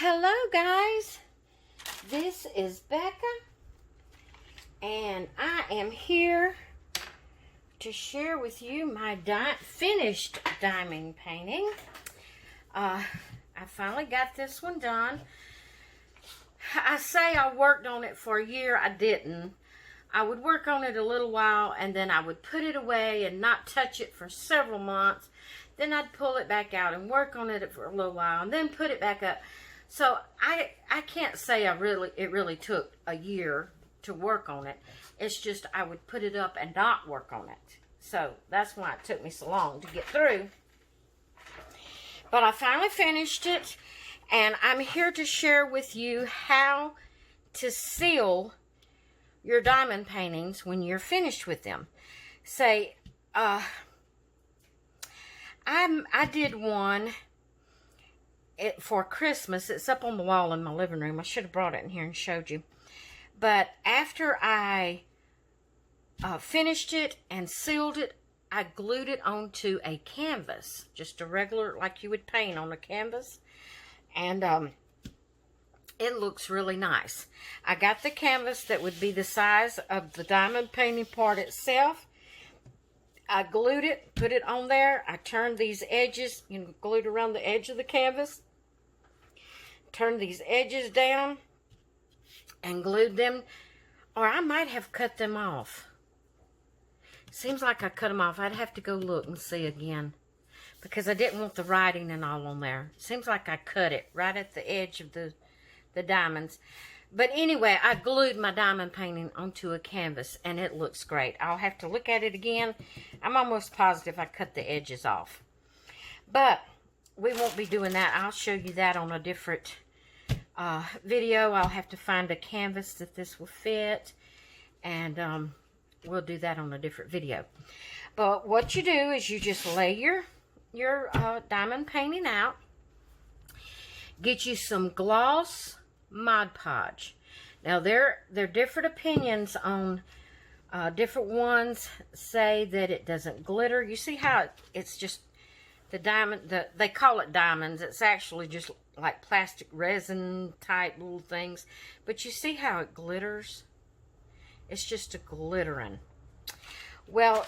Hello guys, this is Becca and I am here to share with you my finished diamond painting. I finally got this one done. I say I worked on it for a year. I didn't. I would work on it a little while and then I would put it away and not touch it for several months. Then I'd pull it back out and work on it for a little while and then put it back up. So I can't say it really took a year to work on it. It's just I would put it up and not work on it. So that's why it took me so long to get through. But I finally finished it, and I'm here to share with you how to seal your diamond paintings when you're finished with them. Say, I did one for Christmas. It's up on the wall in my living room. I should have brought it in here and showed you. But after I finished it and sealed it, I glued it onto a canvas, just a regular, like you would paint on a canvas, and it looks really nice. I got the canvas that would be the size of the diamond painting part itself. I glued it, put it on there. I turned these edges, glued around the edge of the canvas. Turned these edges down and glued them, or I might have cut them off. Seems like I cut them off. I'd have to go look and see again because I didn't want the writing and all on there. Seems like I cut it right at the edge of the diamonds. But anyway, I glued my diamond painting onto a canvas, and it looks great. I'll have to look at it again. I'm almost positive I cut the edges off. But we won't be doing that. I'll show you that on a different video. I'll have to find a canvas that this will fit, and we'll do that on a different video. But what you do is you just lay your diamond painting out. Get you some gloss Mod Podge. Now there are different opinions on different ones say that it doesn't glitter. You see how it's just the diamond, they call it diamonds. It's actually just like plastic resin type little things. But you see how it glitters? It's just a glittering. Well,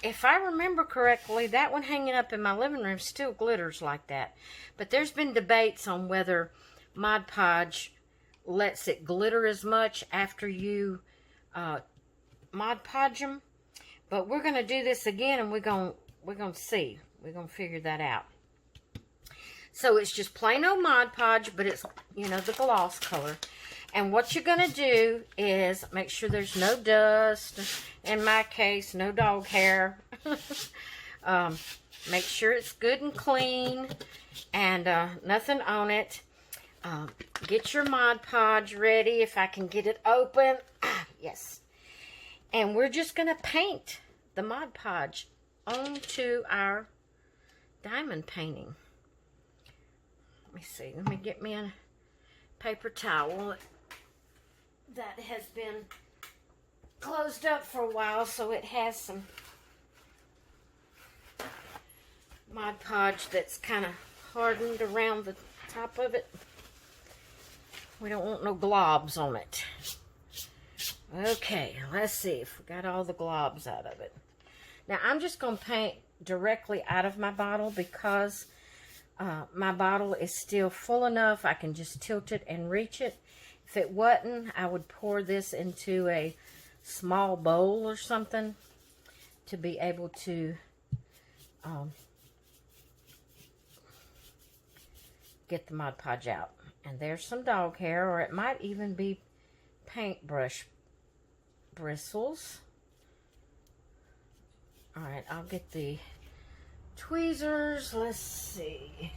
if I remember correctly, that one hanging up in my living room still glitters like that. But there's been debates on whether Mod Podge lets it glitter as much after you Mod Podge them. But we're going to do this again, and we're going to see. We're going to figure that out. So it's just plain old Mod Podge, but it's, the gloss color. And what you're going to do is make sure there's no dust. In my case, no dog hair. Make sure it's good and clean and nothing on it. Get your Mod Podge ready if I can get it open. Yes. And we're just going to paint the Mod Podge onto our diamond painting. Let me see. Let me get me a paper towel that has been closed up for a while, so it has some Mod Podge that's kind of hardened around the top of it. We don't want no globs on it. Okay, let's see if we got all the globs out of it. Now, I'm just going to paint directly out of my bottle because my bottle is still full enough. I can just tilt it and reach it. If it wasn't, I would pour this into a small bowl or something to be able to get the Mod Podge out. And there's some dog hair, or it might even be paintbrush bristles. Alright, I'll get the tweezers. Let's see.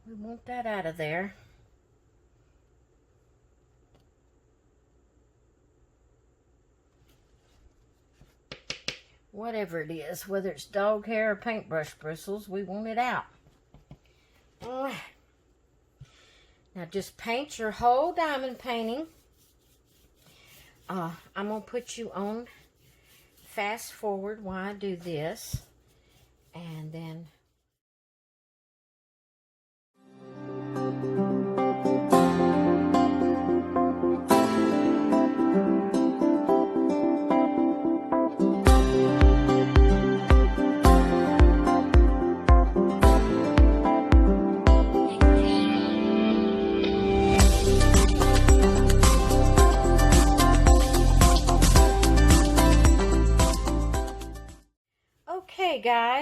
We want that out of there. Whatever it is, whether it's dog hair or paintbrush bristles, we want it out. Now just paint your whole diamond painting. I'm going to put you on fast forward while I do this. And then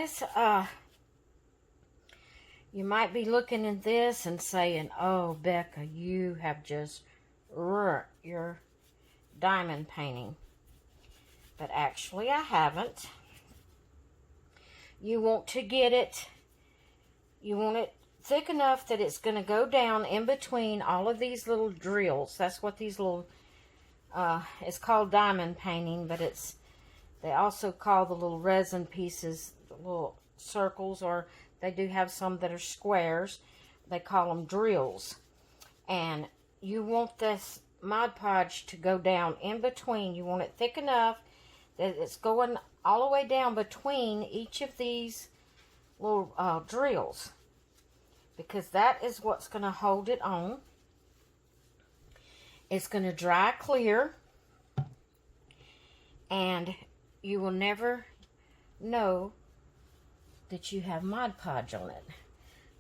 guys, you might be looking at this and saying, oh, Becca, you have just ruined your diamond painting. But actually, I haven't. You want to get it, you want it thick enough that it's going to go down in between all of these little drills. That's what these little, it's called diamond painting, but they also call the little resin pieces, the little circles, or they do have some that are squares. They call them drills. And you want this Mod Podge to go down in between. You want it thick enough that it's going all the way down between each of these little drills, because that is what's going to hold it on. It's going to dry clear, and you will never know that you have Mod Podge on it.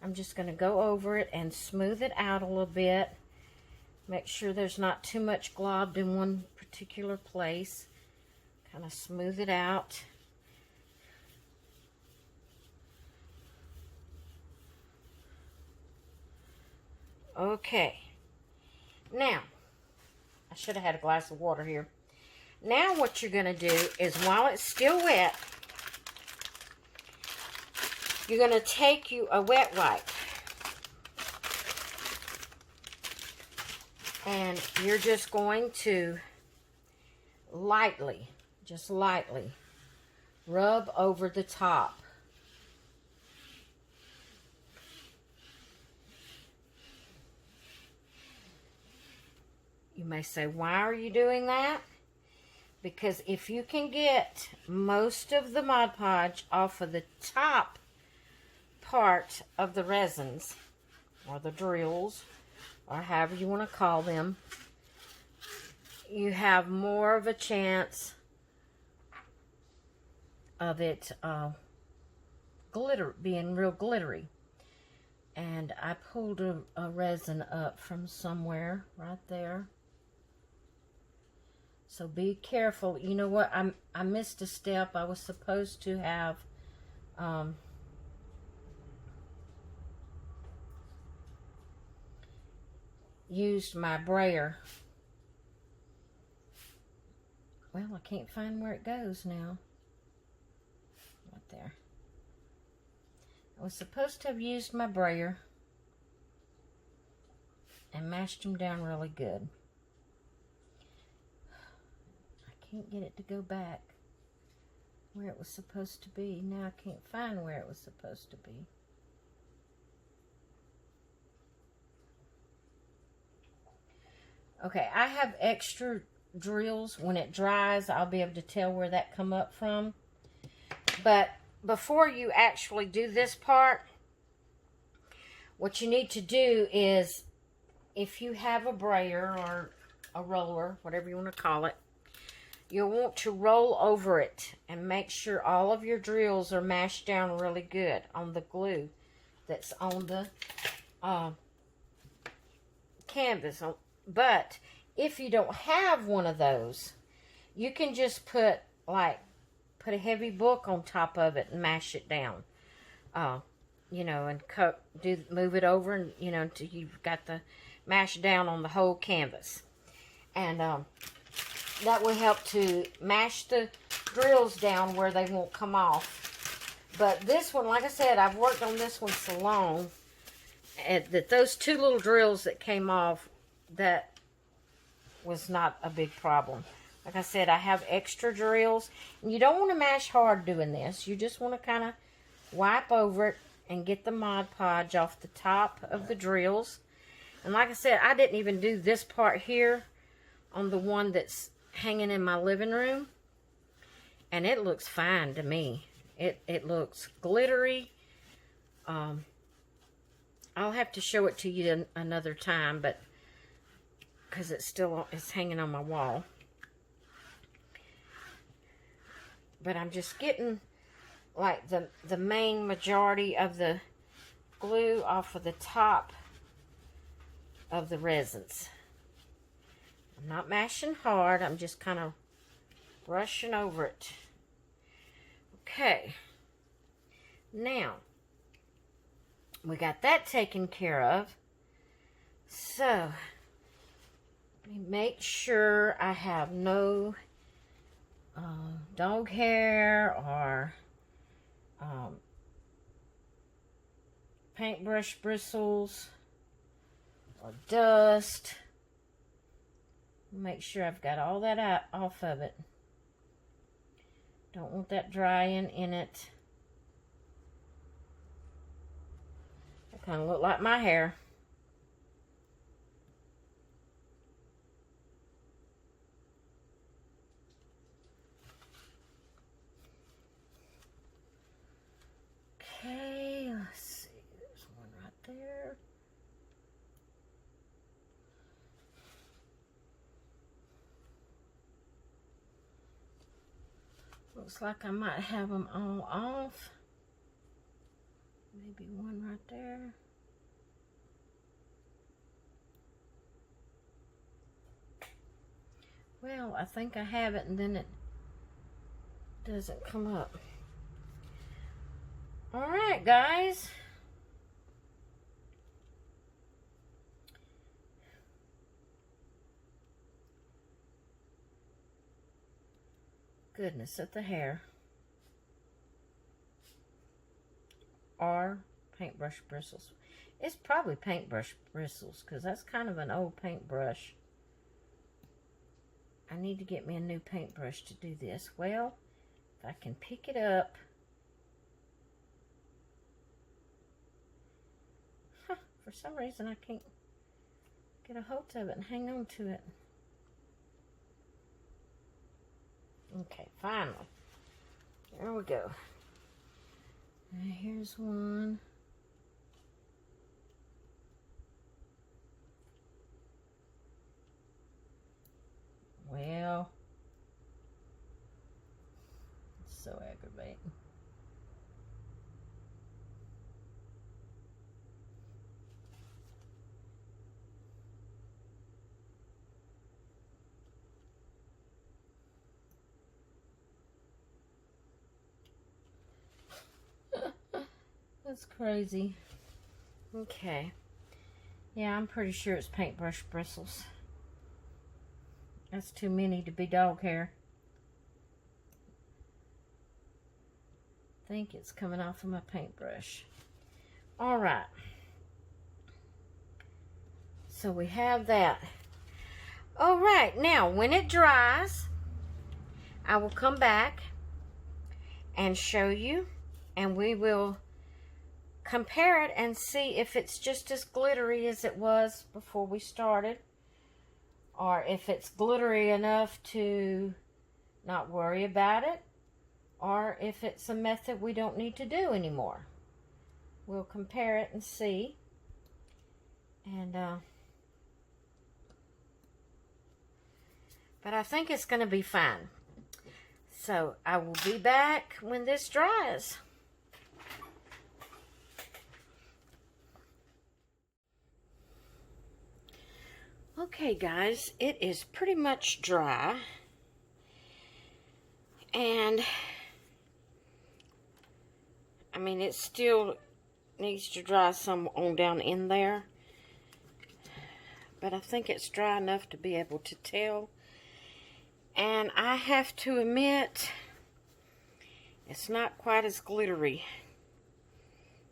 I'm just going to go over it and smooth it out a little bit. Make sure there's not too much globbed in one particular place. Kind of smooth it out. Okay. Now, I should have had a glass of water here. Now what you're going to do is, while it's still wet, you're going to take you a wet wipe. And you're just going to lightly, just lightly, rub over the top. You may say, why are you doing that? Because if you can get most of the Mod Podge off of the top part of the resins, or the drills, or however you want to call them, you have more of a chance of it being real glittery. And I pulled a resin up from somewhere right there. So be careful. You know what? I missed a step. I was supposed to have used my brayer. Well, I can't find where it goes now. Right there. I was supposed to have used my brayer and mashed them down really good. I can't get it to go back where it was supposed to be. Now I can't find where it was supposed to be. Okay, I have extra drills. When it dries, I'll be able to tell where that come up from. But before you actually do this part, what you need to do is, if you have a brayer or a roller, whatever you want to call it, you'll want to roll over it and make sure all of your drills are mashed down really good on the glue that's on the canvas. But if you don't have one of those, you can just put a heavy book on top of it and mash it down. You know, and move it over, and you know, until you've got the mash down on the whole canvas. And that will help to mash the drills down where they won't come off. But this one, like I said, I've worked on this one so long that those two little drills that came off, that was not a big problem. Like I said, I have extra drills. And you don't want to mash hard doing this. You just want to kind of wipe over it and get the Mod Podge off the top of the drills. And like I said, I didn't even do this part here on the one that's hanging in my living room. And it looks fine to me. It looks glittery. I'll have to show it to you another time, but because it's hanging on my wall. But I'm just getting like the main majority of the glue off of the top of the resins. I'm not mashing hard. I'm just kind of brushing over it. Okay. Now, we got that taken care of. So, let me make sure I have no dog hair or paintbrush bristles or dust. Make sure I've got all that out off of it. Don't want that drying in it. That kind of look like my hair. Okay, let's see. There's one right there. Looks like I might have them all off. Maybe one right there. Well, I think I have it, and then it doesn't come up. All right, guys. Goodness, at the hair. Or paintbrush bristles. It's probably paintbrush bristles, because that's kind of an old paintbrush. I need to get me a new paintbrush to do this. Well, if I can pick it up. For some reason, I can't get a hold of it and hang on to it. Okay, finally. There we go. And here's one. Well, it's so aggravating. That's crazy. Okay. Yeah, I'm pretty sure it's paintbrush bristles. That's too many to be dog hair. I think it's coming off of my paintbrush. All right. So we have that. All right. Now, when it dries, I will come back and show you, and we will compare it and see if it's just as glittery as it was before we started, or if it's glittery enough to not worry about it, or if it's a method we don't need to do anymore. We'll compare it and see. And but I think it's going to be fine. So I will be back when this dries. Okay, guys, it is pretty much dry, and I mean, it still needs to dry some on down in there, but I think it's dry enough to be able to tell. And I have to admit, it's not quite as glittery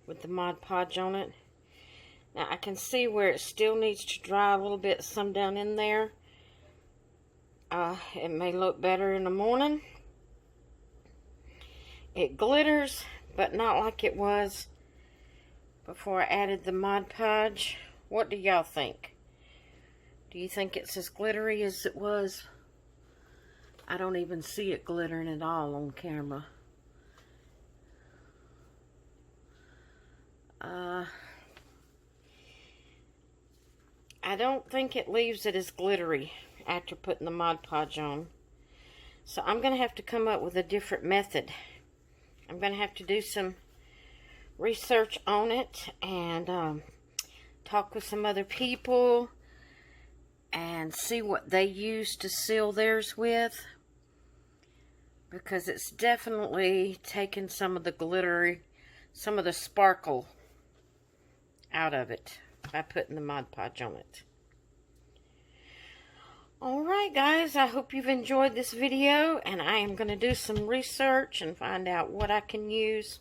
with the Mod Podge on it. Now, I can see where it still needs to dry a little bit, some down in there. It may look better in the morning. It glitters, but not like it was before I added the Mod Podge. What do y'all think? Do you think it's as glittery as it was? I don't even see it glittering at all on camera. I don't think it leaves it as glittery after putting the Mod Podge on. So I'm going to have to come up with a different method. I'm going to have to do some research on it and talk with some other people and see what they use to seal theirs with. Because it's definitely taken some of the some of the sparkle out of it by putting the Mod Podge on it. Alright guys, I hope you've enjoyed this video, and I am going to do some research and find out what I can use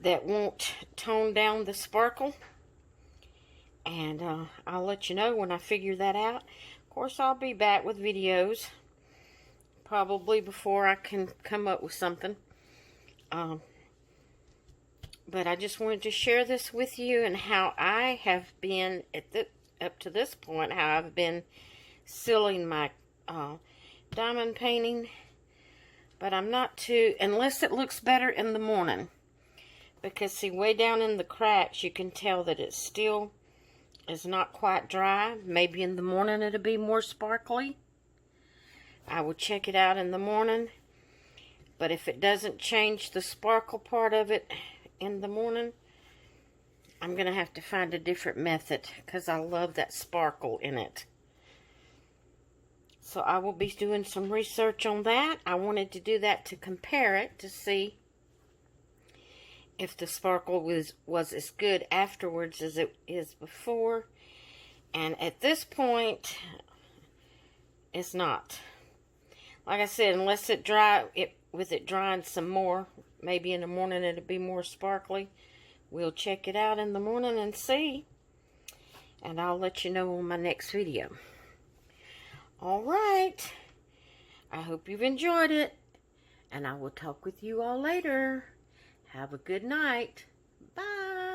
that won't tone down the sparkle. And I'll let you know when I figure that out. Of course, I'll be back with videos probably before I can come up with something. But I just wanted to share this with you and how I have been up to this point, how I've been sealing my diamond painting. But I'm not too, unless it looks better in the morning. Because see, way down in the cracks, you can tell that it still is not quite dry. Maybe in the morning it'll be more sparkly. I will check it out in the morning. But if it doesn't change the sparkle part of it in the morning, I'm going to have to find a different method, because I love that sparkle in it. So I will be doing some research on that. I wanted to do that to compare it, to see if the sparkle was as good afterwards as it is before. And at this point, it's not. Like I said, unless with it drying some more, maybe in the morning it'll be more sparkly. We'll check it out in the morning and see. And I'll let you know on my next video. Alright. I hope you've enjoyed it. And I will talk with you all later. Have a good night. Bye.